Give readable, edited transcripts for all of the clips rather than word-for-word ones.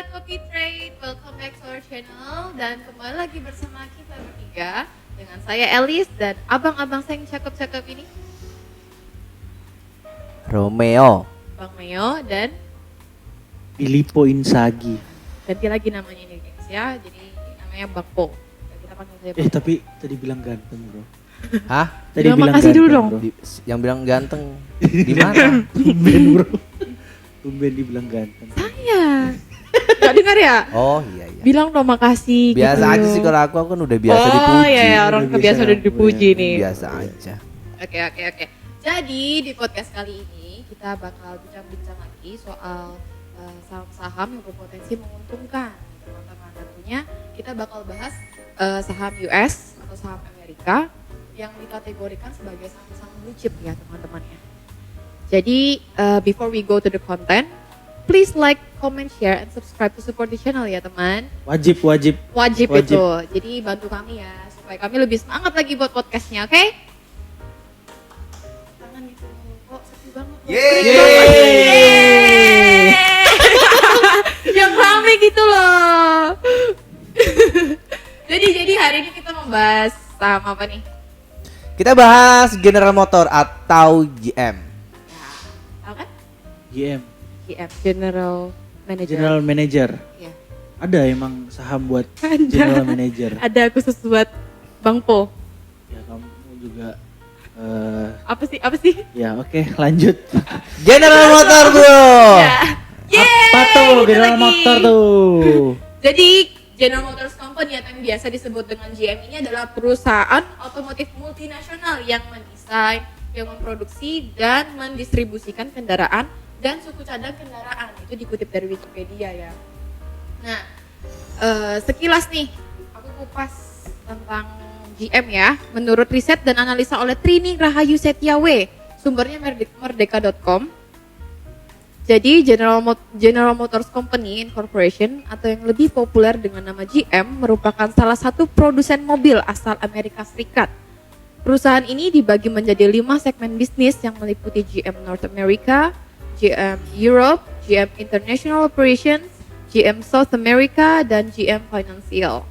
Sobat Kopi Trade, welcome back to our channel. Dan kembali lagi bersama kita bertiga, dengan saya Elis dan abang-abang saya yang cakep-cakep ini, Romeo, Bang Meo dan Filippo Inzaghi. ganti lagi namanya ini guys ya, jadi namanya Bang Po. Kita panggil saya Bang. Tapi tadi bilang ganteng bro. hah? Tadi Bilang bilang makasih ganteng, dulu dong. bro. Yang bilang ganteng di mana? Tumben bro. Tumben dibilang ganteng. Saya, gak dengar ya? Oh iya iya. Bilang dong makasih. Biasa gitu. aja sih kalau aku kan udah biasa oh, dipuji. Oh iya, orang Udah kebiasa biasa, udah dipuji udah. nih. Biasa aja. Oke. Jadi di podcast kali ini kita bakal bincang-bincang lagi soal saham-saham yang berpotensi menguntungkan, teman-teman. Tentunya kita bakal bahas saham US atau saham Amerika yang dikategorikan sebagai saham-saham blue chip ya teman-teman ya. Jadi before we go to the content, please like, comment, share, and subscribe to support the channel ya teman. Wajib. Wajib itu. Jadi bantu kami ya supaya kami lebih semangat lagi buat podcastnya, oke? Tangan itu kok sepi banget. Yeay. Yang rame gitu loh. jadi hari ini kita membahas saham apa nih? Kita bahas General Motor atau GM. Ya, tahu kan? GM, GM, General Manager. General Manager. Iya. Ada emang saham buat Ada. General Manager. Ada khusus buat Bang Po. Ya kamu juga. Apa sih? Ya oke, lanjut. General Motor bro. Ya. Apa tuh itu General lagi. Motor tuh? Jadi General Motors Company atau yang biasa disebut dengan GM ini adalah perusahaan otomotif multinasional yang mendesain, yang memproduksi dan mendistribusikan kendaraan dan suku cadang kendaraan. Itu dikutip dari Wikipedia ya. Nah, sekilas nih aku kupas tentang GM ya. Menurut riset dan analisa oleh Trini Rahayu Setiawe, sumbernya merdeka.com. Jadi General Motors Company Incorporation atau yang lebih populer dengan nama GM merupakan salah satu produsen mobil asal Amerika Serikat. Perusahaan ini dibagi menjadi 5 segmen bisnis yang meliputi GM North America, GM Europe, GM International Operations, GM South America, dan GM Financial.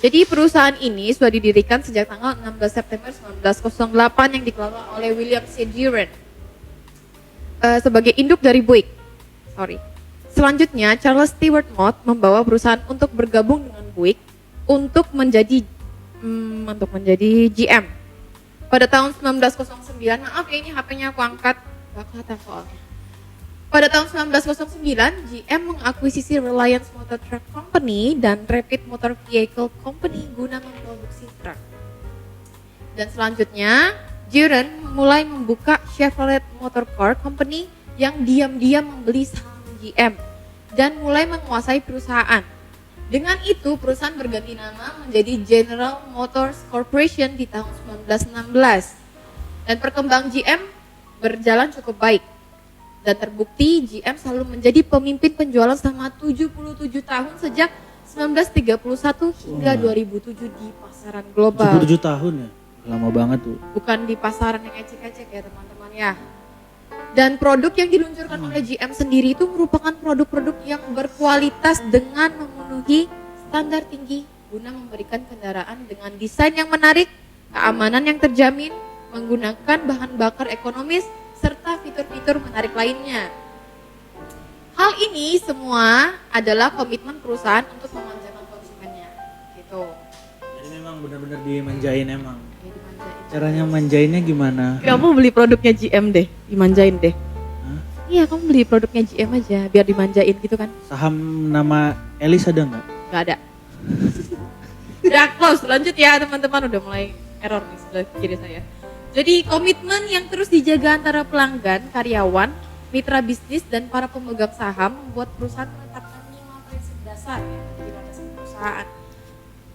Jadi perusahaan ini sudah didirikan sejak tanggal 16 September 1908 yang dikelola oleh William C. Duran. Sebagai induk dari Buick. Selanjutnya, Charles Stewart Mott membawa perusahaan untuk bergabung dengan Buick untuk menjadi GM. Pada tahun 1909, maaf ya ini HP-nya aku angkat, gak kelihatan soalnya. Pada tahun 1909, GM mengakuisisi Reliance Motor Truck Company dan Rapid Motor Vehicle Company guna memproduksi truk. Dan selanjutnya, Duran mulai membuka Chevrolet Motor Car Company yang diam-diam membeli saham GM dan mulai menguasai perusahaan. Dengan itu, perusahaan berganti nama menjadi General Motors Corporation di tahun 1916. Dan perkembangan GM berjalan cukup baik. Dan terbukti GM selalu menjadi pemimpin penjualan selama 77 tahun sejak 1931 hingga 2007 di pasaran global. 77 tahun ya. Lama banget tuh. Bukan di pasaran yang ecek-ecek ya teman-teman ya. Dan produk yang diluncurkan oleh GM sendiri itu merupakan produk-produk yang berkualitas dengan memenuhi standar tinggi guna memberikan kendaraan dengan desain yang menarik, keamanan yang terjamin, menggunakan bahan bakar ekonomis, serta fitur-fitur menarik lainnya. Hal ini semua adalah komitmen perusahaan untuk memanjakan konsumennya. Gitu. Jadi memang benar-benar dimanjain emang. Ya, dimanjain. Caranya manjainnya gimana? Kamu beli produknya GM deh, dimanjain deh. Hah? Iya, kamu beli produknya GM aja, biar dimanjain gitu kan. Saham nama Elis ada nggak? Gak ada. Udah close, lanjut ya teman-teman, udah mulai error nih sebelah kiri saya. Jadi komitmen yang terus dijaga antara pelanggan, karyawan, mitra bisnis, dan para pemegang saham membuat perusahaan menetapkan 5 prinsip dasar ya, di landasan perusahaan.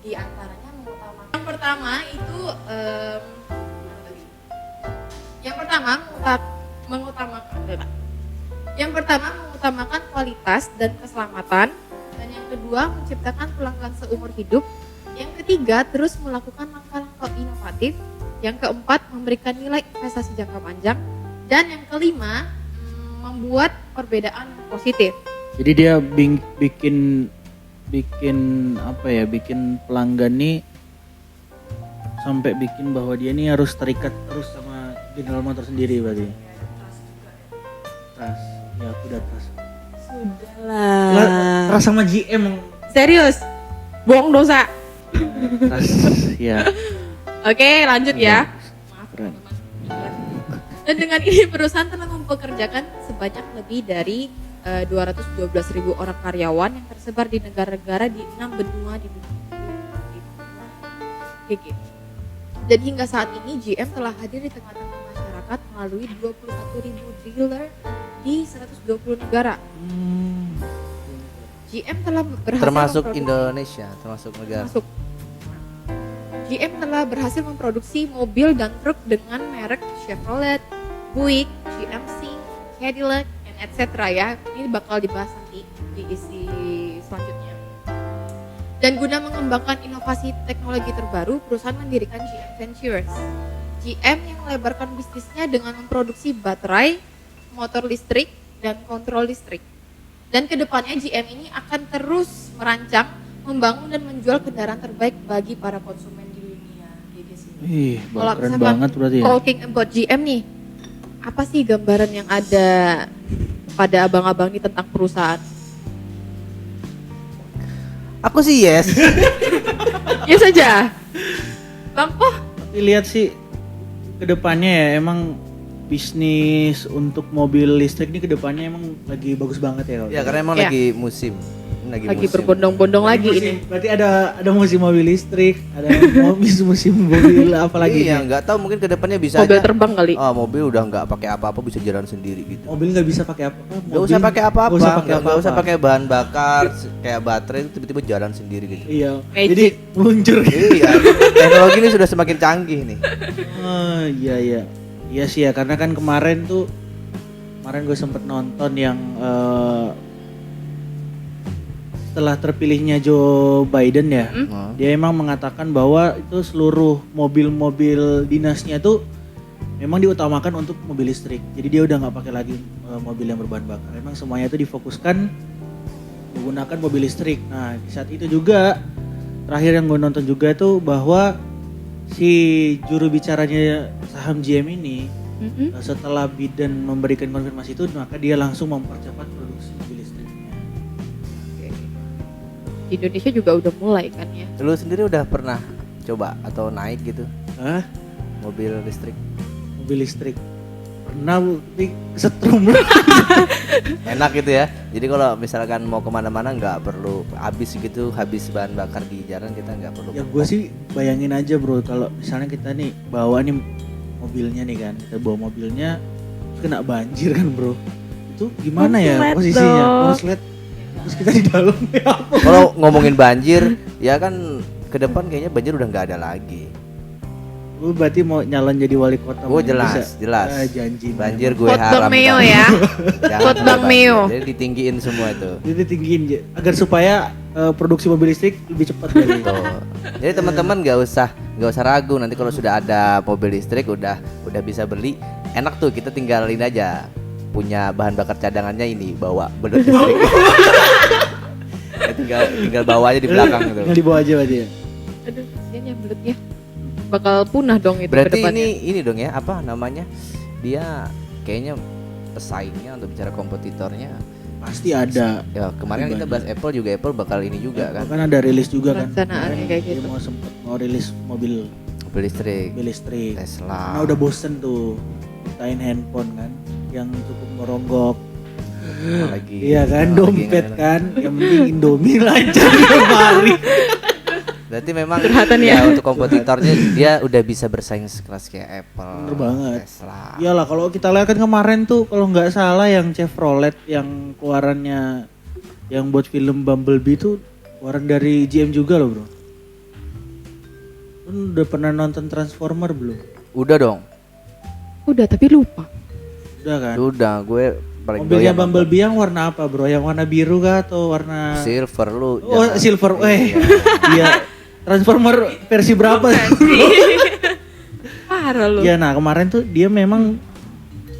Di antaranya mengutamakan yang pertama itu mengutamakan kualitas dan keselamatan, dan yang kedua menciptakan pelanggan seumur hidup, yang ketiga terus melakukan langkah-langkah inovatif, yang keempat memberikan nilai investasi jangka panjang, dan yang kelima membuat perbedaan yang positif. Jadi dia bikin apa ya? Bikin pelanggan nih sampai bikin bahwa dia nih harus terikat terus sama General Motors sendiri berarti. Trust. Ya aku udah trust. Sudahlah. Trust sama GM. Serius? Bohong dosa. Trust. Ya. Oke, lanjut ya. Maaf Keren. teman-teman. Dan dengan ini perusahaan telah mempekerjakan sebanyak lebih dari 212.000 orang karyawan yang tersebar di negara-negara di 6 benua di dunia. Oke, gitu. Dan hingga saat ini GM telah hadir di tengah-tengah masyarakat melalui 21.000 dealer di 120 negara. GM telah berhasil Termasuk memproduksi- Indonesia, termasuk negara. Masuk. GM telah berhasil memproduksi mobil dan truk dengan merek Chevrolet, Buick, GMC, Cadillac, and etc. ya. Ini bakal dibahas nanti di isi selanjutnya. Dan guna mengembangkan inovasi teknologi terbaru, perusahaan mendirikan GM Ventures. GM yang melebarkan bisnisnya dengan memproduksi baterai, motor listrik, dan kontrol listrik. Dan kedepannya GM ini akan terus merancang, membangun dan menjual kendaraan terbaik bagi para konsumen di dunia. Gitu sih. Ih, Kalau keren misalkan banget berarti ya. talking about GM nih, apa sih gambaran yang ada pada abang-abang ini tentang perusahaan? Aku sih yes. Ya saja, Bang. Oh, Tapi lihat sih kedepannya ya emang bisnis untuk mobil listrik ini kedepannya emang lagi bagus banget ya. Ya karena emang Ya. lagi musim. Ini lagi musim. berbondong-bondong lagi Musim- ini. Berarti ada musim mobil listrik, ada musim mobil apa lagi Iya, nih? nggak tahu mungkin kedepannya bisa Mobil aja. terbang kali. Oh, mobil udah nggak pakai apa-apa bisa jalan sendiri gitu. Mobil nggak bisa pakai apa? Nggak usah pakai apa-apa, Nggak usah pakai nggak usah apa-apa. pakai bahan bakar kayak baterai itu tiba-tiba jalan sendiri gitu. Iya. Magic. Jadi meluncur. Iya, teknologi ini sudah semakin canggih nih. Oh, iya. Iya sih ya karena kan kemarin gue sempet nonton yang setelah terpilihnya Joe Biden ya. Oh. Dia emang mengatakan bahwa itu seluruh mobil-mobil dinasnya tuh memang diutamakan untuk mobil listrik. Jadi dia udah nggak pakai lagi mobil yang berbahan bakar. Emang semuanya itu difokuskan menggunakan mobil listrik. Nah di saat itu juga terakhir yang gue nonton juga tuh bahwa si juru bicaranya saham GM ini setelah Biden memberikan konfirmasi itu maka dia langsung mempercepat produksi mobil listriknya. Di Indonesia juga udah mulai kan ya. Lu sendiri udah pernah coba atau naik gitu Hah? mobil listrik? Mobil listrik pernah tapi kesetrum. Enak gitu ya. Jadi kalau misalkan mau kemana-mana nggak perlu habis bahan bakar di jalan, kita nggak perlu. Ya gue sih bayangin aja bro kalau misalnya kita nih bawa nih mobilnya nih kan, kita bawa mobilnya terus kena banjir kan bro, itu gimana ya Konslet posisinya? dong. Konslet terus kita di dalam ya apa? Kalau ngomongin banjir, ya kan ke depan kayaknya banjir udah nggak ada lagi. Lu berarti mau nyalon jadi wali kota? Oh mana jelas, bisa? jelas. Janji Banjir gue Quote haram. Bang Meo kan. ya. Jangan Quote ada Bang banjir. Meo. Jadi ditinggiin semua itu. Jadi tinggiin agar supaya produksi mobil listrik lebih cepat dari. Tuh. Jadi teman-teman nggak usah ragu, nanti kalau sudah ada mobil listrik udah bisa beli, enak tuh, kita tinggalin aja. Punya bahan bakar cadangannya ini, bawa belut listrik. Ya, tinggal bawa aja di belakang gitu. Nggak dibawa aja berarti ya. Aduh, kasihan ya belutnya. Bakal punah dong itu Berarti kedepannya. ini dong ya, apa namanya? Dia kayaknya pesaingnya untuk bicara kompetitornya. Pasti ada. Ya kemarin kan kita bahas Apple juga, Apple bakal ini juga kan. Kan ada rilis juga kan. Perencanaannya Kemarin kayak dia gitu. mau rilis mobil Mobil listrik, listrik. Tesla. Karena udah bosen tuh nyiptain handphone kan yang cukup meronggok. Apalagi. Iya kan, Apalagi dompet nggak- kan. Yang penting Indomie lancar tiap hari. Berarti memang Curhatan ya ya. untuk kompetitornya dia udah bisa bersaing sekelas kayak Apple, Bener banget. Tesla. Iyalah kalau kita lihat kan kemarin tuh kalau nggak salah yang Chevrolet yang keluarannya yang buat film Bumblebee tuh keluaran dari GM juga loh bro. Lu udah pernah nonton Transformer belum? Udah dong. Udah tapi lupa. Udah kan? Udah, gue paling Mobilnya doyan Bumblebee yang warna apa bro? Yang warna biru kah atau warna nonton. Silver lu. Oh jangan. silver, iya. Transformer versi berapa? Parah lu. Iya, nah kemarin tuh dia memang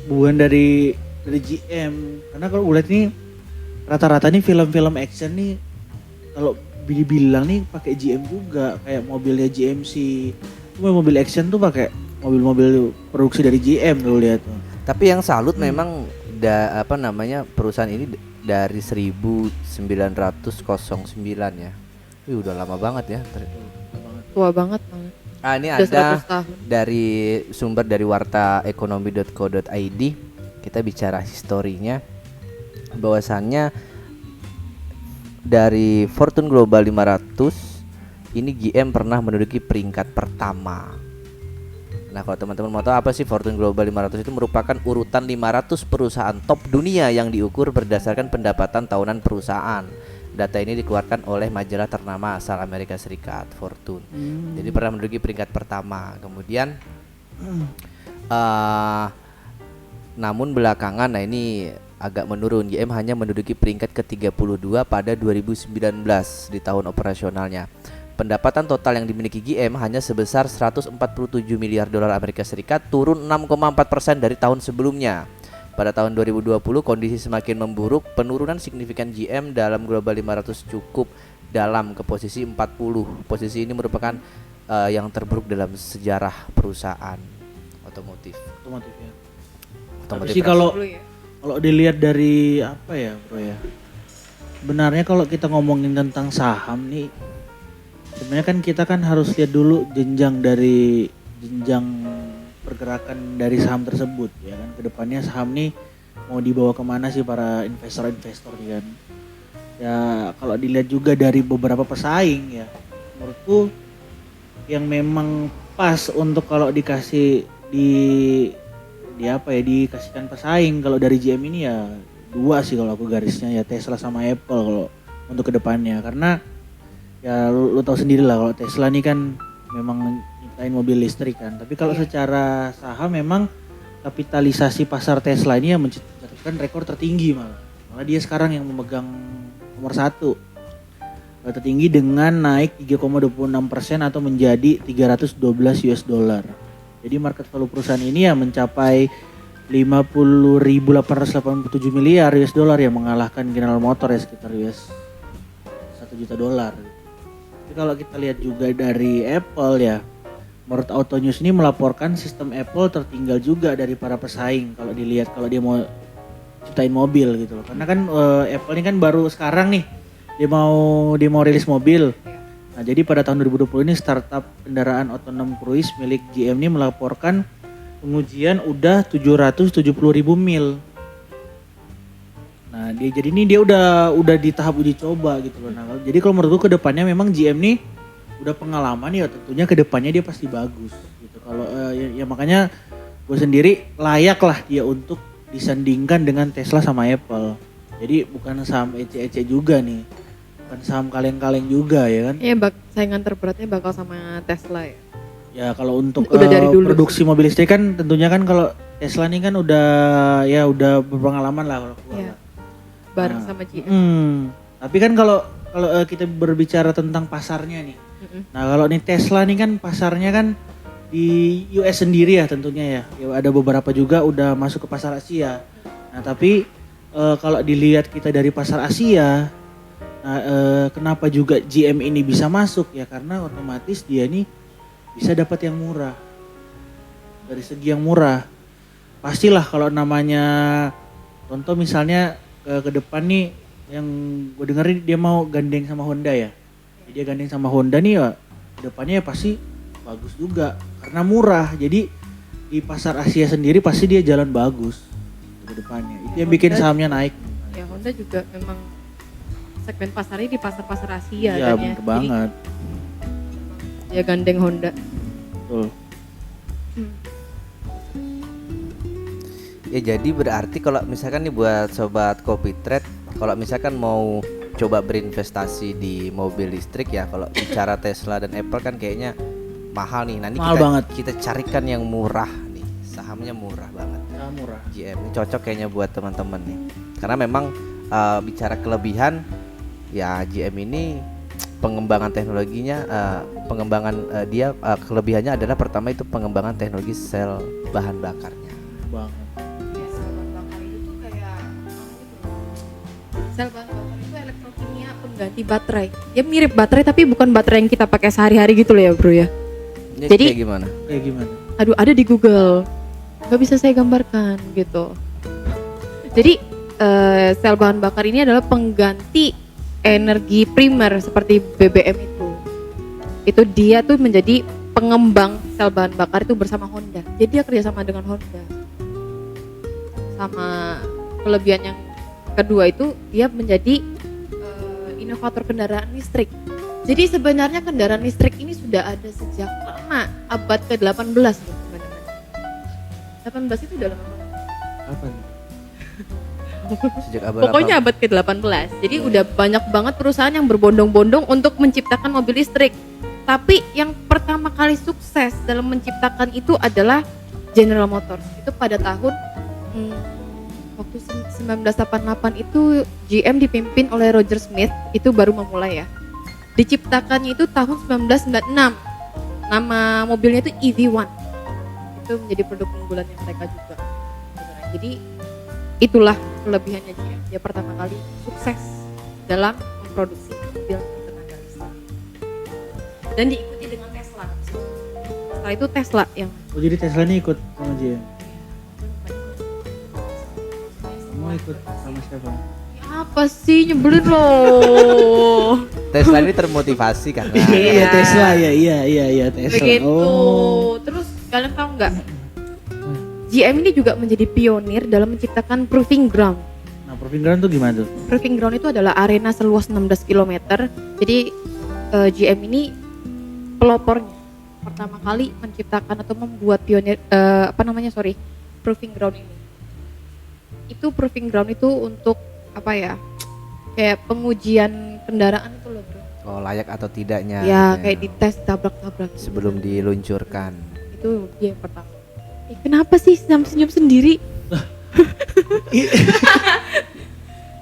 bukan dari GM, karena kalau gue lihat ini rata-rata nih film-film action nih kalau dibilang nih pakai GM juga, kayak mobilnya GMC. Cuma mobil action tuh pakai mobil-mobil produksi dari GM tuh lihat tuh. Tapi yang salut memang perusahaan ini dari 1909 ya. Wih, udah lama banget ya. Tua banget. Ini Udah ada 100 tahun. dari sumber dari wartaekonomi.co.id. Kita bicara historinya, bahwasannya dari Fortune Global 500 ini GM pernah menduduki peringkat pertama. Nah, kalau teman-teman mau tahu apa sih Fortune Global 500, itu merupakan urutan 500 perusahaan top dunia yang diukur berdasarkan pendapatan tahunan perusahaan. Data ini dikeluarkan oleh majalah ternama asal Amerika Serikat, Fortune. Jadi pernah menduduki peringkat pertama. Kemudian namun belakangan, nah ini agak menurun. GM hanya menduduki peringkat ke-32 pada 2019 di tahun operasionalnya. Pendapatan total yang dimiliki GM hanya sebesar 147 miliar dolar Amerika Serikat, turun 6,4% dari tahun sebelumnya. Pada tahun 2020 kondisi semakin memburuk, penurunan signifikan GM dalam Global 500 cukup dalam ke posisi 40. Posisi ini merupakan yang terburuk dalam sejarah perusahaan otomotif. Ya. Otomotif Tapi sih kalau Dulu ya. dilihat dari apa ya bro ya, sebenarnya kalau kita ngomongin tentang saham nih, sebenarnya kan kita kan harus lihat dulu jenjang pergerakan dari saham tersebut ya kan. Kedepannya saham nih mau dibawa kemana sih para investor nih kan. Ya kalau dilihat juga dari beberapa pesaing ya, menurutku yang memang pas untuk kalau dikasih dikasihkan pesaing kalau dari GM ini ya dua sih kalau aku garisnya, ya Tesla sama Apple kalau untuk kedepannya. Karena ya lu tahu sendiri lah kalau Tesla ini kan memang nyiptain mobil listrik kan. Tapi kalau secara saham memang kapitalisasi pasar Tesla ini yang mencatatkan rekor tertinggi malah dia sekarang yang memegang nomor 1 tertinggi dengan naik 3,26% atau menjadi 312 US dollar. Jadi market value perusahaan ini ya mencapai 50.887 miliar US dollar, yang mengalahkan General Motors ya sekitar US 1 juta dolar. Tapi kalau kita lihat juga dari Apple ya, menurut Auto News ini melaporkan sistem Apple tertinggal juga dari para pesaing kalau dilihat kalau dia mau ciptain mobil gitu loh. Karena kan Apple ini kan baru sekarang nih dia mau rilis mobil. Nah, jadi pada tahun 2020 ini startup kendaraan otonom cruise milik GM ini melaporkan pengujian udah 770.000 mil. Nah, dia udah di tahap uji coba gitu loh. Nah, jadi kalau menurutku kedepannya memang GM nih udah pengalaman ya, tentunya kedepannya dia pasti bagus gitu. Kalau ya makanya gue sendiri layak lah dia untuk disandingkan dengan Tesla sama Apple. Jadi bukan saham ece-ece juga nih. Bukan saham kaleng-kaleng juga ya kan. Iya, saingan terberatnya bakal sama Tesla ya. Ya kalau untuk Udah dari dulu produksi mobil listrik kan tentunya kan kalau Tesla ini kan udah berpengalaman lah kalau keluar. Iya. Bareng sama GM. Tapi kan kalau kita berbicara tentang pasarnya nih. Nah kalau nih Tesla nih kan pasarnya kan di US sendiri ya tentunya ya. Ya ada beberapa juga udah masuk ke pasar Asia. Nah tapi kalau dilihat kita dari pasar Asia, kenapa juga GM ini bisa masuk ya, karena otomatis dia nih bisa dapat yang murah. Dari segi yang murah pastilah kalau namanya contoh misalnya ke depan nih yang gue dengerin dia mau gandeng sama Honda ya. Jadi dia gandeng sama Honda nih ya ke depannya ya pasti bagus juga karena murah. Jadi di pasar Asia sendiri pasti dia jalan bagus ke depannya. Itu yang bikin sahamnya naik. Ya Honda juga memang segmen pasarnya di pasar-pasar Asia Iya kan ya. bener banget. Ya gandeng Honda. Betul. Ya jadi berarti kalau misalkan nih buat sobat Kopi Trade, kalau misalkan mau coba berinvestasi di mobil listrik ya, kalau bicara Tesla dan Apple kan kayaknya mahal nih. Nanti kita carikan yang murah nih, sahamnya murah banget. Ya, murah. GM ini cocok kayaknya buat teman-teman nih. Karena memang bicara kelebihan ya GM ini pengembangan teknologinya, dia kelebihannya adalah pertama itu pengembangan teknologi sel bahan bakarnya. Banget. Ya, sel bahan bakar itu tuh kayak sel bahan bakar itu elektrokimia pengganti baterai. Dia mirip baterai tapi bukan baterai yang kita pakai sehari-hari gitu loh ya bro ya. Ini Jadi- kayak gimana? Kayak gimana? Aduh, ada di Google, nggak bisa saya gambarkan gitu. Jadi sel bahan bakar ini adalah pengganti energi primer seperti BBM itu. Itu dia tuh menjadi pengembang sel bahan bakar itu bersama Honda. Jadi dia kerjasama dengan Honda. Sama kelebihan yang kedua itu dia menjadi inovator kendaraan listrik. Jadi sebenarnya kendaraan listrik ini sudah ada sejak lama, abad ke-18 loh sebenarnya. 18 itu udah lama banget. Kapan? Sejak abad Pokoknya abad ke-18. Jadi udah banyak banget perusahaan yang berbondong-bondong untuk menciptakan mobil listrik. Tapi yang pertama kali sukses dalam menciptakan itu adalah General Motors. Itu pada tahun waktu 1988 itu GM dipimpin oleh Roger Smith, itu baru memulai ya. Diciptakannya itu tahun 1996. Nama mobilnya itu EV1. Itu menjadi produk unggulannya mereka juga. Jadi itulah kelebihannya GM. Dia pertama kali sukses dalam memproduksi mobil tenaga listrik. Dan diikuti dengan Tesla. Setelah itu Tesla yang Oh jadi Tesla ini ikut sama GM? Mau ikut sama siapa? apa sih nyebelin loh. Tesla ini termotivasi karena Iya. Tesla ya, iya Tesla. Begitu. Oh. Terus kalian tahu nggak? GM ini juga menjadi pionir dalam menciptakan proving ground. Nah, proving ground tuh gimana tuh? Proving ground itu adalah arena seluas 16 km. Jadi GM ini pelopornya pertama kali menciptakan atau membuat pionir proving ground ini. Itu proving ground itu untuk apa ya? Kayak pengujian kendaraan itu loh, bro. oh, layak atau tidaknya. Ya, gitu kayak dites tabrak-tabrak gitu. sebelum diluncurkan. Itu dia yang pertama. Kenapa sih senyum sendiri?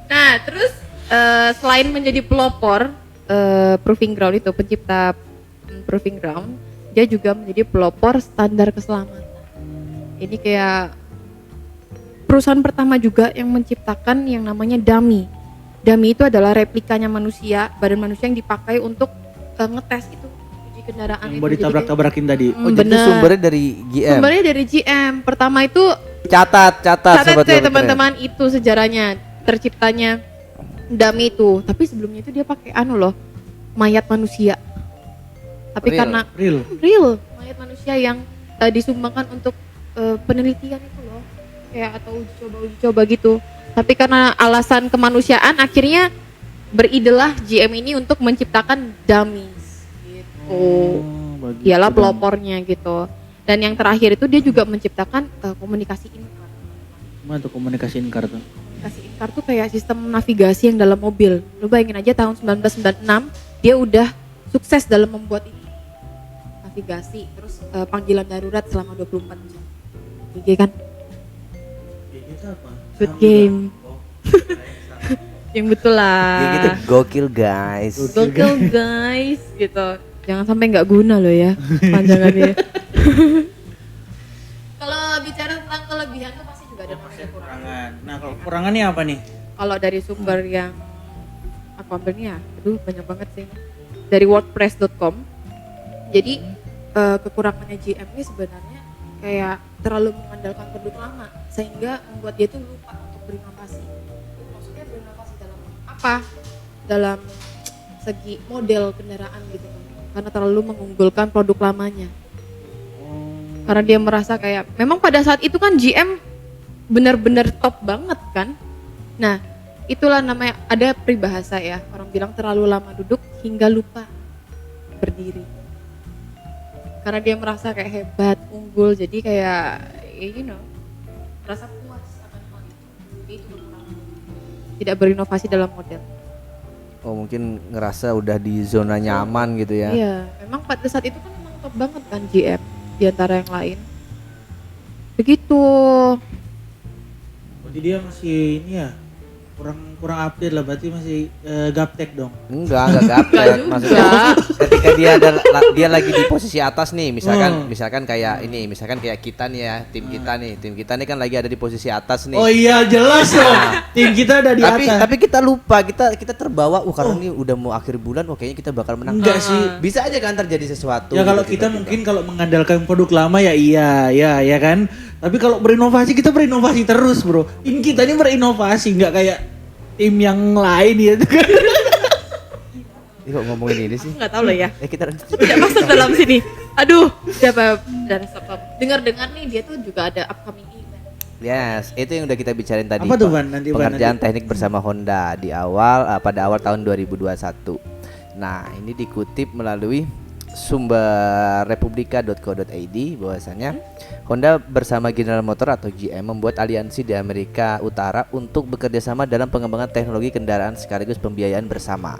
Nah, terus selain menjadi pelopor proving ground itu, pencipta proving ground, dia juga menjadi pelopor standar keselamatan. Ini kayak perusahaan pertama juga yang menciptakan yang namanya dummy. Dummy itu adalah replikanya manusia, badan manusia yang dipakai untuk ngetes itu uji kendaraan Yang itu. mau Jadi ditabrak-tabrakin tadi. Oh, jadi bener. sumbernya dari GM. Sumbernya dari GM. Pertama itu Catat catat sobat deh Sobat teman-teman, itu sejarahnya terciptanya dummy itu. Tapi sebelumnya itu dia pakai loh, mayat manusia. Tapi Real. karena Real. mayat manusia yang disumbangkan untuk penelitian itu loh, kayak atau uji coba gitu. Tapi karena alasan kemanusiaan akhirnya beridelah GM ini untuk menciptakan dummies gitu. Begitu Dialah dong. pelopornya gitu. Dan yang terakhir itu dia juga menciptakan komunikasi in-car. Gimana tuh komunikasi in-car tuh? Komunikasi in-car tuh kayak sistem navigasi yang dalam mobil. Lu bayangin aja tahun 1996 dia udah sukses dalam membuat ini. Navigasi, terus panggilan darurat selama 24 jam. GG kan? Itu apa? Good game. Yang betul lah. Ya gitu, gokil guys. Gokil guys gitu. Jangan sampai nggak guna loh ya panjangannya. Kalau bicara tentang kelebihan tuh pasti juga ada kekurangan. Nah, kalau kekurangannya apa nih? Kalau dari sumber yang aku ambilnya, aduh banyak banget sih. Dari wordpress.com. Jadi kekurangannya GM ini sebenarnya kayak terlalu mengandalkan produk lama sehingga membuat dia tuh lupa untuk berinovasi. Maksudnya berinovasi dalam apa? Dalam segi model kendaraan gitu kan. Karena terlalu mengunggulkan produk lamanya. Karena dia merasa kayak memang pada saat itu kan GM benar-benar top banget kan. Nah, itulah namanya, ada peribahasa ya, orang bilang terlalu lama duduk hingga lupa berdiri. Karena dia merasa kayak hebat, unggul, jadi kayak merasa puas akan hal itu. Jadi itu kekurangan. Tidak berinovasi dalam model. Oh, mungkin ngerasa udah di zona nyaman gitu ya. Iya, memang pada saat itu kan memang top banget kan GM di antara yang lain. Begitu. Jadi dia masih ini ya, kurang update lah, berarti masih gaptek dong. Enggak gaptek. Maksudnya ketika dia lagi di posisi atas nih, misalkan kayak kita nih ya, tim kita nih kan lagi ada di posisi atas nih. Oh iya jelas dong. Tim kita ada di atas. Tapi kita lupa, kita terbawa karena ini udah mau akhir bulan, kayaknya kita bakal menang. Enggak sih. Bisa aja kan terjadi sesuatu. Ya kalau gitu, kita tiba-tiba. mungkin kalau mengandalkan produk lama ya ya kan. Tapi kalau berinovasi kita berinovasi terus, Bro. Tim kita ini berinovasi, nggak kayak tim yang lain ya kan. Ih, kok ngomongin ini sih? Nggak tahu loh ya. Kita Tidak masuk dalam sini. Aduh, siapa dan stop. Dengar-dengar nih dia tuh juga ada upcoming event. Yes, itu yang udah kita bicarain tadi. Apa tuh, Ban? Nanti, Ban, pengerjaan teknik bersama Honda pada awal tahun 2021. Nah, ini dikutip melalui sumber republika.co.id bahwasanya Honda bersama General Motor atau GM membuat aliansi di Amerika Utara untuk bekerja sama dalam pengembangan teknologi kendaraan sekaligus pembiayaan bersama.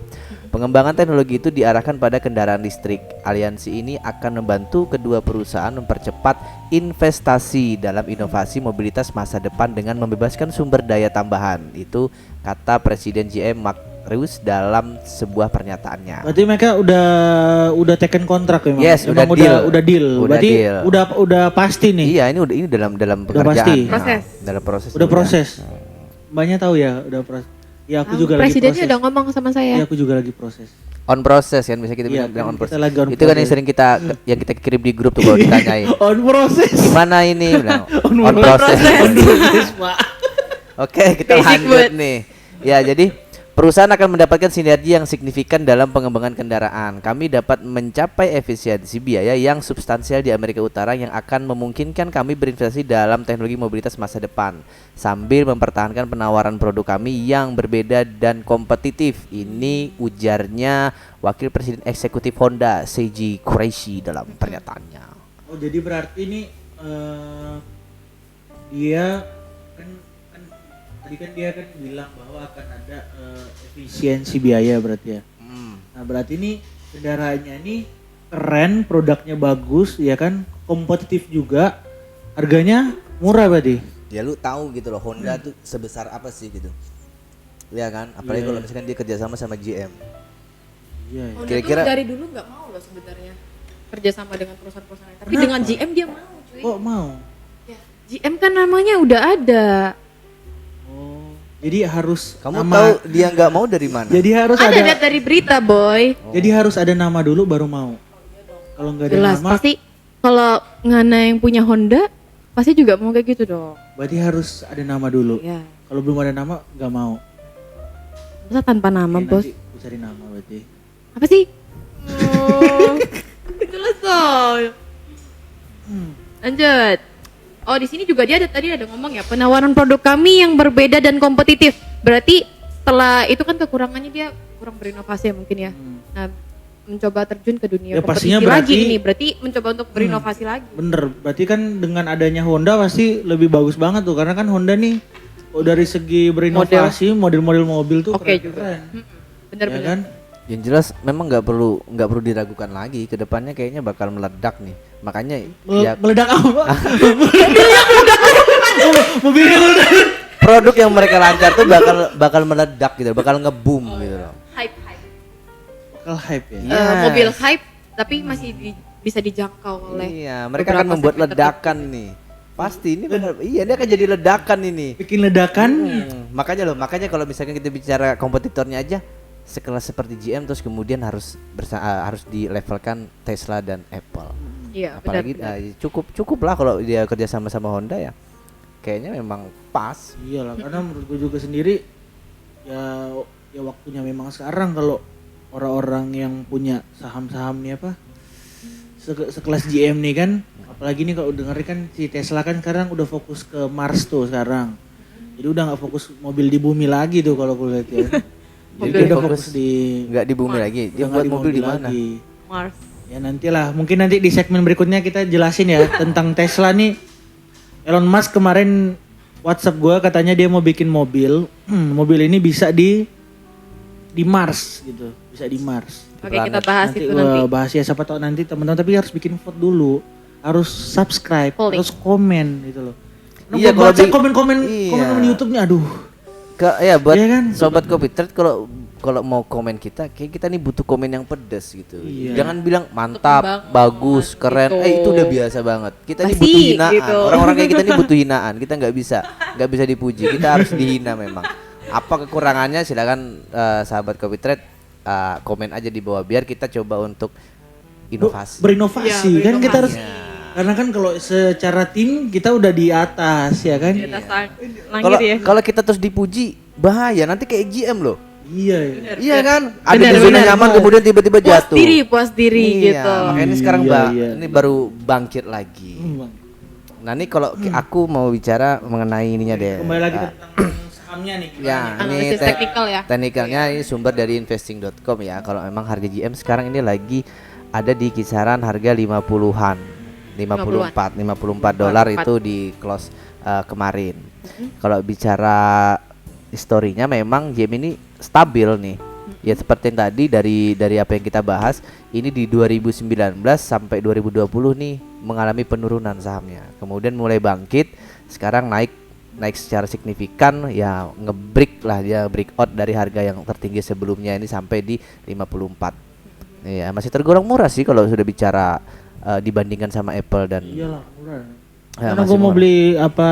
Pengembangan teknologi itu diarahkan pada kendaraan listrik. Aliansi ini akan membantu kedua perusahaan mempercepat investasi dalam inovasi mobilitas masa depan dengan membebaskan sumber daya tambahan. Itu kata Presiden GM Mark Reuss dalam sebuah pernyataannya. Berarti mereka udah taken kontrak ya, Bang? Yes, Emang udah deal. Udah Berarti deal. udah pasti nih. Iya, ini dalam pekerjaan. pasti. Nah, Proses. dalam proses. Udah proses. Mbaknya tahu ya, udah proses. Ya aku juga lagi Presidennya proses. udah ngomong sama saya. Ya aku juga lagi proses. On process kan bisa kita Iya, bilang on kita process. lagi on Itu kan yang process. sering kita kirim di grup tuh kalau ditanyain. On proses. Gimana ini? Bilang, On on process. On proses, Pak. Oke, kita Basic lanjut word. nih. Ya, jadi perusahaan akan mendapatkan sinergi yang signifikan dalam pengembangan kendaraan. Kami dapat mencapai efisiensi biaya yang substansial di Amerika Utara yang akan memungkinkan kami berinvestasi dalam teknologi mobilitas masa depan sambil mempertahankan penawaran produk kami yang berbeda dan kompetitif. Ini ujarnya Wakil Presiden Eksekutif Honda, Seiji Kureishi dalam pernyataannya. Oh, jadi berarti ini dia kan tadi kan dia kan bilang bahwa akan ada efisiensi biaya berarti ya. Nah, berarti ini kendaraannya ini keren, produknya bagus ya kan, kompetitif juga, harganya murah berarti. Ya lu tahu gitu loh Honda tuh sebesar apa sih gitu. Ya kan, apalagi Iya, kalau iya. misalkan dia kerjasama sama GM. Iya. Ya. Honda Kira-kira- tuh dari dulu nggak mau loh sebenarnya kerja sama dengan perusahaan-perusahaan lain. Tapi Kenapa? dengan GM dia mau, cuy. Kok mau? Ya, GM kan namanya udah ada. Oh, jadi harus Kamu tahu dia nggak mau dari mana? Jadi harus Ada ada, lihat dari berita, boy. jadi harus ada nama dulu baru mau. Kalau nggak ada Jelas nama, pasti kalau Ngana yang punya Honda pasti juga mau kayak gitu dong. berarti harus ada nama dulu. Ya. Kalau belum ada nama nggak mau. Masa tanpa nama, Oke, bos? nanti aku cari nama berarti. Apa sih? Oh, jelas dong. Lanjut. Oh, di sini juga dia tadi ada ngomong ya, penawaran produk kami yang berbeda dan kompetitif. Berarti setelah itu kan kekurangannya dia kurang berinovasi ya mungkin ya. Nah, mencoba terjun ke dunia Ya, kompetisi pastinya lagi berarti- ini. Berarti mencoba untuk berinovasi lagi. Bener, berarti kan dengan adanya Honda pasti lebih bagus banget tuh, karena kan Honda nih dari segi berinovasi model-model mobil tuh Oke juga. keren-keren. Bener-bener. Ya kan? Yang jelas memang nggak perlu diragukan lagi. Kedepannya kayaknya bakal meledak nih. Makanya ya Meledak apa? Mobilnya meledak. produk yang mereka lancar tuh bakal meledak gitu, bakal nge-boom gitu loh. Hype. Bakal hype ya. Yes. Mobil hype tapi masih bisa dijangkau oleh Iya, mereka akan beberapa membuat segmen ledakan nih. Pasti ini benar. Iya, dia akan jadi ledakan ini. Bikin ledakan. Makanya kalau misalkan kita bicara kompetitornya aja sekelas seperti GM terus kemudian harus dilevelkan Tesla dan Apple. Iya, Apalagi benar. cukup lah kalau dia kerja sama Honda ya. Kayaknya memang pas. Iyalah, karena menurut gue juga sendiri ya waktunya memang sekarang kalau orang-orang yang punya saham-sahamnya apa sekelas GM nih kan, apalagi nih kalau denger kan si Tesla kan sekarang udah fokus ke Mars tuh sekarang. Jadi udah nggak fokus mobil di bumi lagi tuh kalau gue lihat ya. Jadi dia udah fokus di Nggak di bumi lagi. Dia udah buat nggak mobil di mana? lagi. Mars. Ya nantilah, mungkin nanti di segmen berikutnya kita jelasin ya tentang Tesla nih. Elon Musk kemarin WhatsApp gua katanya dia mau bikin mobil. Mobil ini bisa di Mars gitu, bisa di Mars. Oke, kita bahas Nanti itu gua nanti. bahas ya, siapa tahu nanti teman-teman, tapi harus bikin vote dulu. Harus subscribe, Polling. harus komen gitu loh. Nah, Iya, gua kalau baca di- komen-komen iya. komen-komen di YouTube-nya, aduh. Ya buat Iya kan? sobat Kopi Trade, kalau mau komen kita, kayak kita nih butuh komen yang pedas gitu. Iya. Jangan bilang mantap, Banget, bagus, keren. gitu. Itu udah biasa banget. Kita nih Basi, butuh hinaan. gitu. Orang-orang kayak kita nih butuh hinaan. Kita nggak bisa dipuji. Kita harus dihina memang. Apa kekurangannya? Silakan sahabat Kopi Trade komen aja di bawah, biar kita coba untuk inovasi. Berinovasi Iya, kan kita harus berinovasi. karena kan kalau secara tim kita udah di atas ya kan. Di atas langit Kalau ya. kalau kita terus dipuji, bahaya, nanti kayak GM loh. Iya ya. Iya kan? Ada Benar, di zona benar, nyaman benar. kemudian tiba-tiba jatuh. Puas diri Iya, gitu. makanya ini sekarang Iya. ini baru bangkit lagi. Bang. Nah, ini kalau aku mau bicara mengenai ininya deh. Kembali lagi Ah, tentang sahamnya nih. ya, Analisis teknikal ya. Teknikalnya ini sumber dari investing.com ya. Kalau memang harga GM sekarang ini lagi ada di kisaran harga 50-an. 54 dolar itu di close kemarin. Kalau bicara historinya memang GM ini stabil nih. Ya seperti yang tadi dari apa yang kita bahas, ini di 2019 sampai 2020 nih mengalami penurunan sahamnya. Kemudian mulai bangkit, sekarang naik secara signifikan, ya nge-break lah, dia breakout dari harga yang tertinggi sebelumnya ini sampai di 54. Iya, masih tergolong murah sih kalau sudah bicara dibandingkan sama Apple dan Iyalah, murah. Ya, Karena masih gue mau murah. beli apa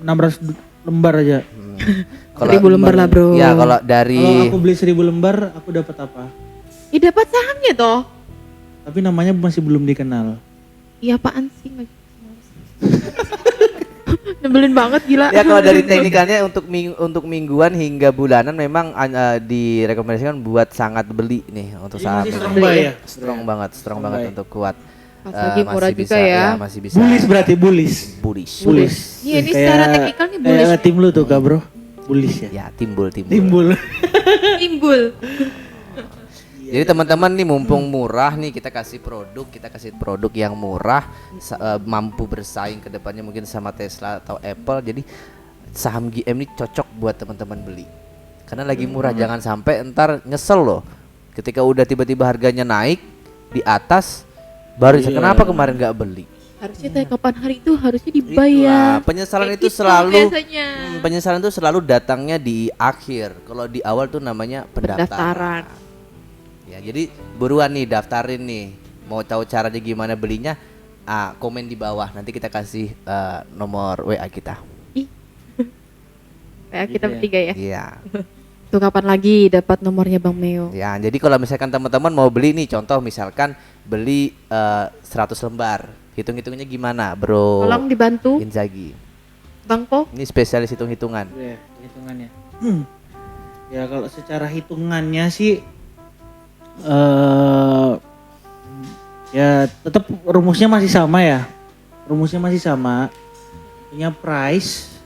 600 lembar aja. Kalau 1000 lembar lah bro. ya kalau Kalau dari aku beli 1000 lembar, aku dapat apa? Ih dapat sahamnya toh. Tapi namanya masih belum dikenal. Iya apaan sih? Nebelin banget gila. ya kalau dari teknikalnya untuk mingguan hingga bulanan memang direkomendasikan buat sangat beli nih untuk Jadi saham. masih ini. strong buy ya? Strong banget Strong banget buy. untuk kuat. Pas lagi murah Masih juga bisa, ya. masih bisa. Bullish berarti bullish. Bullish. Bullish. Iya ini secara teknikal nih bullish. Kayak tim lu tuh kak bro. Bullish ya. Ya, timbul. Timbul. Timbul. Jadi teman-teman nih mumpung murah nih, kita kasih produk yang murah, mampu bersaing ke depannya mungkin sama Tesla atau Apple. Jadi saham GM ini cocok buat teman-teman beli. Karena lagi murah, jangan sampai ntar nyesel loh. Ketika udah tiba-tiba harganya naik di atas, baru Iya. kenapa kemarin nggak beli? Harusnya tanya kapan hari itu harusnya dibayar. Itulah, penyesalan Kayak itu gitu selalu biasanya. penyesalan itu selalu datangnya di akhir. Kalau di awal tuh namanya pendaftaran. Pendaftaran. Ya, jadi buruan nih daftarin nih. Mau tahu caranya gimana belinya? Komen di bawah. Nanti kita kasih nomor WA kita. Kayak Gitu kita ya. bertiga ya. Iya. Tuh kapan lagi dapat nomornya Bang Meo? Ya, jadi kalau misalkan teman-teman mau beli nih, contoh misalkan beli 100 lembar. Hitung-hitungnya gimana, Bro? Tolong dibantu Inzaghi. Bang Po. Ini spesialis hitung-hitungan. Ya, hitungannya. Ya kalau secara hitungannya sih ya tetap rumusnya masih sama ya. Rumusnya masih sama. Punya price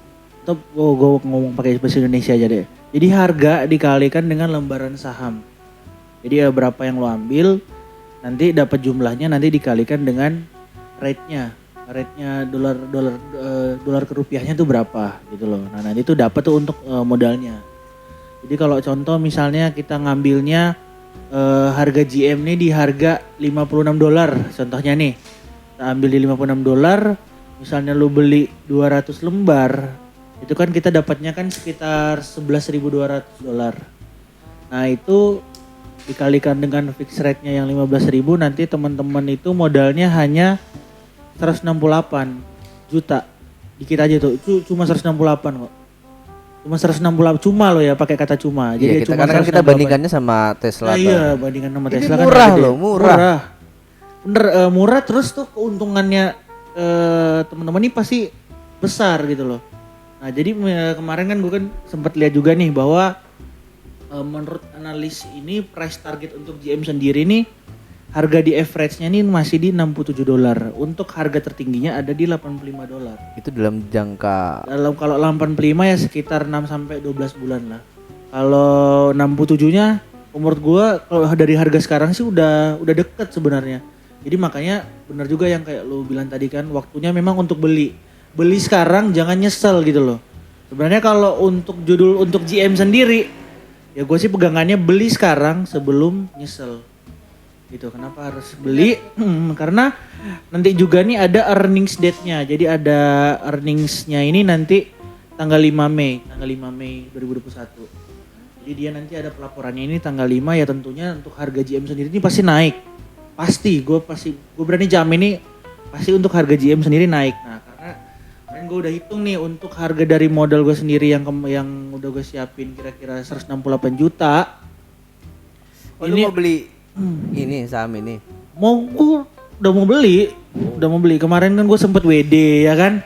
tetap gue ngomong pakai bahasa Indonesia aja deh. Jadi harga dikalikan dengan lembaran saham. Jadi ya berapa yang lo ambil, nanti dapat jumlahnya, nanti dikalikan dengan rate-nya. Rate-nya dolar ke rupiahnya tuh berapa gitu loh. Nah, nanti tuh dapat tuh untuk modalnya. Jadi kalau contoh misalnya kita ngambilnya harga GM nih di harga 56 dolar contohnya nih. Kita ambil di 56 dolar, misalnya lu beli 200 lembar, itu kan kita dapatnya kan sekitar 11.200 dolar. Nah, itu dikalikan dengan fixed rate-nya yang 15.000, nanti teman-teman itu modalnya hanya 168 juta. Dikit aja tuh, itu cuma 168 kok. Cuma 168, cuma loh ya pakai kata cuma. Iya, kita cuma karena kan kita 168. bandingkannya sama Tesla. Nah, atau- iya, bandingkan sama Ini Tesla kan murah gede. loh, murah. Bener, murah terus tuh keuntungannya teman-teman ini pasti besar gitu loh. Nah, jadi kemarin kan gue kan sempat lihat juga nih bahwa menurut analis ini price target untuk GM sendiri nih harga di average-nya nih masih di 67 dolar. Untuk harga tertingginya ada di 85 dolar. Itu dalam jangka Kalau 85 ya sekitar 6 sampai 12 bulan lah. Kalau 67-nya menurut gua kalau dari harga sekarang sih udah deket sebenarnya. Jadi makanya benar juga yang kayak lu bilang tadi kan, waktunya memang untuk beli. Beli sekarang jangan nyesel gitu loh. Sebenarnya kalau untuk GM sendiri ya gue sih pegangannya beli sekarang sebelum nyesel. Gitu. Kenapa harus beli? Karena nanti juga nih ada earnings date-nya. Jadi ada earnings-nya ini nanti tanggal 5 Mei 2021. Jadi dia nanti ada pelaporannya ini tanggal 5 ya, tentunya untuk harga GM sendiri ini pasti naik. Gue berani jamin ini pasti untuk harga GM sendiri naik. Nah, karena kemarin gue udah hitung nih untuk harga dari modal gue sendiri yang udah gue siapin kira-kira 168 juta. Oh, lu mau beli ini saham ini? Gue udah mau beli. Kemarin kan gue sempet WD ya kan,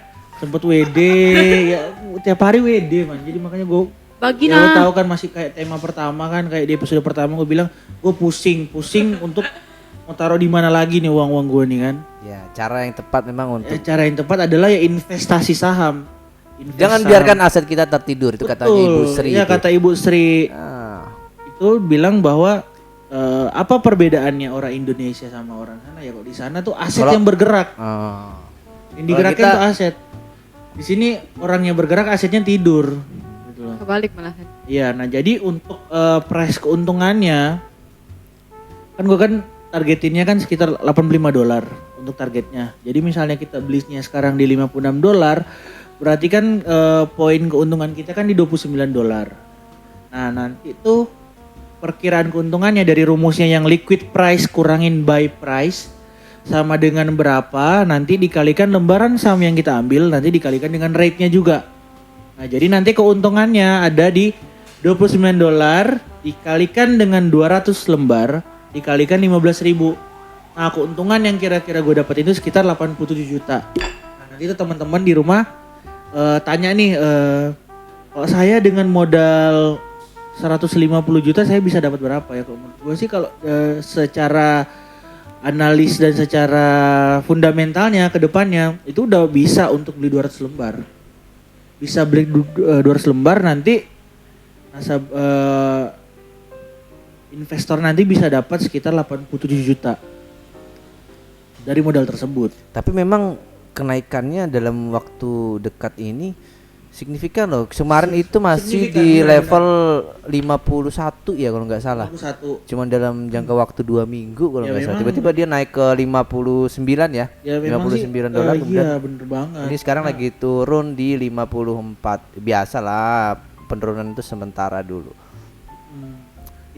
ya tiap hari WD man. Jadi makanya gue Bagi ya, lo nah. tahu kan masih kayak tema pertama kan, kayak di episode pertama gue bilang gue pusing untuk mau taruh di mana lagi nih uang gue nih kan. Ya, cara yang tepat memang untuk Cara yang tepat adalah ya investasi saham. jangan biarkan aset kita tertidur, itu katanya Ibu Sri. Ya itu. kata Ibu Sri itu bilang bahwa apa perbedaannya orang Indonesia sama orang sana ya, kok di sana tuh aset yang bergerak. Yang digerakkan tuh aset. Di sini orang yang bergerak asetnya tidur. Gitu loh. Kebalik malahan. Iya, nah jadi untuk price keuntungannya kan gue kan targetinnya kan sekitar $85 untuk targetnya. Jadi misalnya kita belinya sekarang di $56, berarti kan poin keuntungan kita kan di $29. Nah, nanti tuh perkiraan keuntungannya dari rumusnya yang liquid price kurangin buy price sama dengan berapa, nanti dikalikan lembaran saham yang kita ambil, nanti dikalikan dengan rate-nya juga. Nah, jadi nanti keuntungannya ada di $29 dikalikan dengan 200 lembar dikalikan 15.000. Nah, keuntungan yang kira-kira gue dapat itu sekitar 87 juta. Nah, nanti itu teman-teman di rumah tanya nih, kalau saya dengan modal 150 juta saya bisa dapat berapa ya? Kalau menurut gue sih kalau secara analis dan secara fundamentalnya ke depannya itu udah bisa untuk beli 200 lembar. Bisa beli 200 lembar nanti investor nanti bisa dapat sekitar 87 juta dari modal tersebut. Tapi memang kenaikannya dalam waktu dekat ini signifikan loh. Kemarin itu masih Signifikan, di benar, level 51 ya kalau nggak salah. 51. Cuman dalam jangka waktu 2 minggu kalau Ya, nggak salah. memang. Tiba-tiba dia naik ke 59 ya. Ya memang sih, $59 kemudian. iya bener banget. Ini sekarang lagi turun di 54. Biasalah, penurunan itu sementara dulu.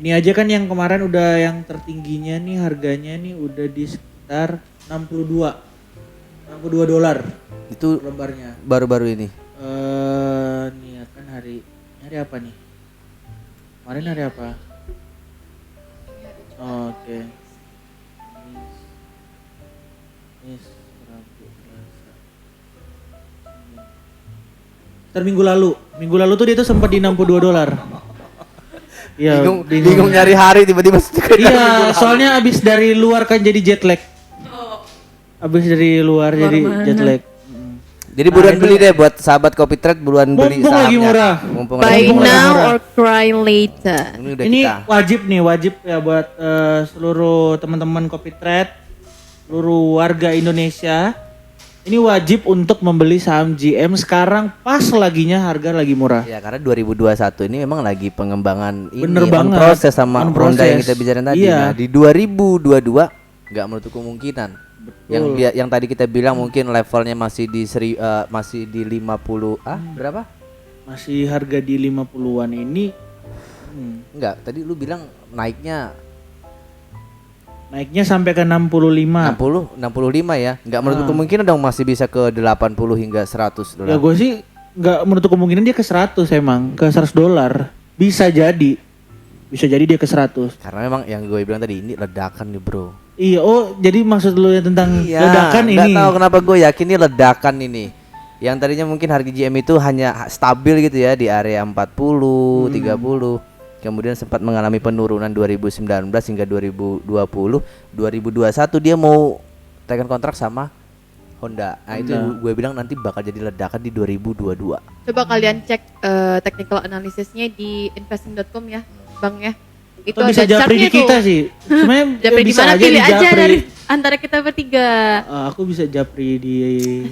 Ini aja kan yang kemarin udah yang tertingginya nih harganya nih udah di sekitar 62 $62 Itu lembarnya. baru-baru ini. Nih ya kan hari apa nih? Kemarin hari apa? Oke. Kamis, Rabu, Selasa. Sekitar minggu lalu tuh dia tuh sempat di $62. Iya, Bingung nyari hari tiba-tiba Iya, soalnya abis dari luar kan jadi jet lag. Abis dari luar jadi jet lag. Jadi buruan beli deh buat sahabat Kopi Trade, buruan beli Mumpung lagi sahamnya. murah. Mumpung Buy lagi murah. now or cry later. Ini udah Ini kita. wajib ya buat seluruh teman-teman Kopi Trade, seluruh warga Indonesia. Ini wajib untuk membeli saham GM sekarang pas laginya harga lagi murah. Ya karena 2021 ini memang lagi pengembangan ini Bener on banget. proses sama On Ronda yang proses. kita bicarain tadi. Iya. Nah, di 2022 nggak menutup kemungkinan. Yang tadi kita bilang mungkin levelnya masih di masih di 50 berapa? Masih harga di 50-an ini Enggak, tadi lu bilang naiknya naiknya sampai ke 65. 65 ya. Nggak menutup kemungkinan dong masih bisa ke 80 hingga 100 Ya dolar. gue sih nggak menutup kemungkinan dia ke 100 emang, ke $100. Bisa jadi dia ke 100. Karena memang yang gue bilang tadi ini ledakan nih, Bro. Iya, oh jadi maksud lu yang tentang ledakan nggak ini. tahu kenapa gue yakin ini ledakan ini. Yang tadinya mungkin harga GM itu hanya stabil gitu ya di area 40, 30. Kemudian sempat mengalami penurunan 2019 hingga 2020. 2021 dia mau tekan kontrak sama Honda. Nah, itu gue bilang nanti bakal jadi ledakan di 2022. Coba kalian cek technical analysisnya di investing.com ya, Bang ya. Itu bisa japri di chartnya kita tuh. sih. Sebenarnya Japri di bisa mana aja pilih aja dijapri. dari antara kita bertiga. Aku bisa japri di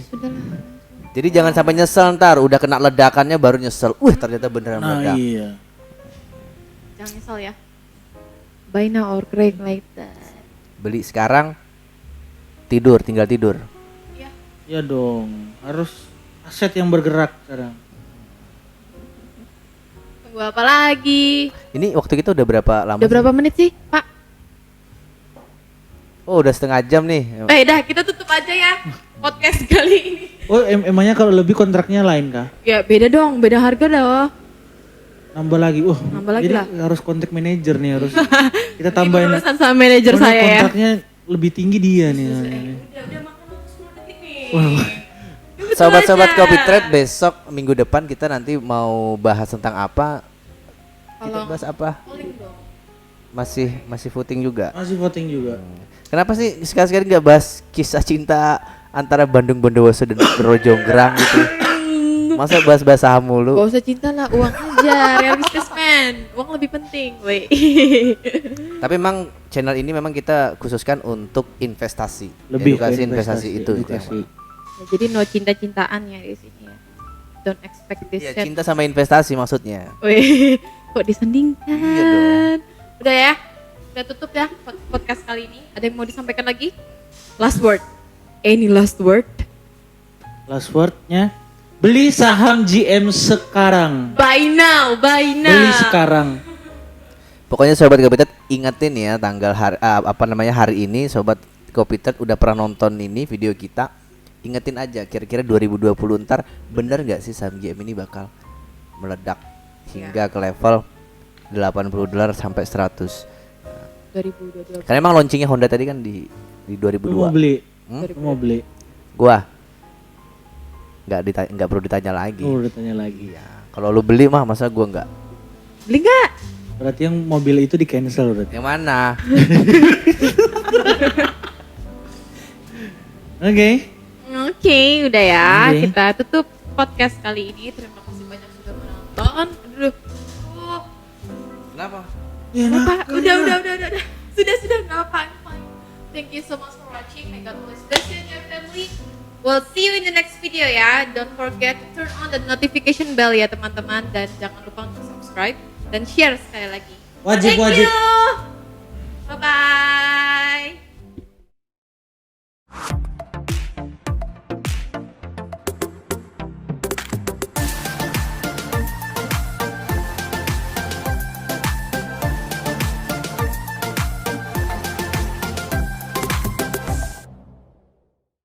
Sudahlah. Jadi jangan sampai nyesel ntar udah kena ledakannya baru nyesel. Ternyata beneran meledak. iya. Jangan nyesel ya. Buy now or cry later. Beli sekarang tinggal tidur. Ya dong, harus aset yang bergerak sekarang. Tunggu apa lagi? Ini waktu kita udah berapa lama? Udah berapa menit sih, Pak? Oh, udah setengah jam nih. Dah kita tutup aja ya podcast kali ini. Oh emangnya kalau lebih kontraknya lain kah? Ya beda dong, beda harga dah. Nambah lagi, Nambah lagi jadi lah. harus kontak manajer nih harus kita Ini tambahin. berurusan sama manajer Soalnya saya ya. kontraknya lebih tinggi dia nih. Udah makan waktu 10 detik nih. Wah. Betul Sobat-sobat aja. Kopi Trade, besok minggu depan kita nanti mau bahas tentang apa? Kita Kalau bahas apa? polling dong. Masih voting juga. Masih voting juga. Kenapa sih sekali-sekali nggak bahas kisah cinta antara Bandung Bondowoso dan Rojonggrang gitu? Masa bahas-bahas saham mulu? Gak usah cinta lah, uang aja, realistis man. Uang lebih penting, weh. Tapi memang channel ini memang kita khususkan untuk investasi, Lebih edukasi ke investasi itu. edukasi. Ya, jadi no cinta-cintaan ya di sini ya. Don't expect this Ya, shit. cinta sama investasi maksudnya. Weh, kok disandingkan? Iya dong. Udah ya, udah tutup ya podcast kali ini. Ada yang mau disampaikan lagi? Last word. Any last word? Last wordnya, beli saham GM sekarang. Buy now, buy now. Beli sekarang. Pokoknya sobat Kopitet ingetin ya tanggal hari ini sobat Kopitet udah pernah nonton ini video kita. Ingetin aja kira-kira 2020 ntar bener nggak sih saham GM ini bakal meledak hingga ke level $80 sampai 100. 2022. Karena emang launchingnya Honda tadi kan di Lu mau 2002. beli? Hmm? Lu mau beli? Gua nggak perlu ditanya lagi. Oh, udah tanya lagi. Iya. Kalau lu beli mah masa gua nggak? Beli nggak? Berarti yang mobil itu di cancel berarti. Yang mana? Oke. Oke, udah ya. Oke. Kita tutup podcast kali ini. Terima kasih banyak sudah menonton. Aduh. Kenapa? Ya, Apa? nah, Udah. Sudah. Nggak apa. I'm fine. Thank you so much for watching. May God bless you and your family. We'll see you in the next video ya. Don't forget to turn on the notification bell ya teman-teman. Dan jangan lupa untuk subscribe dan share sekali lagi. Wajib, Thank wajib. you. Bye-bye.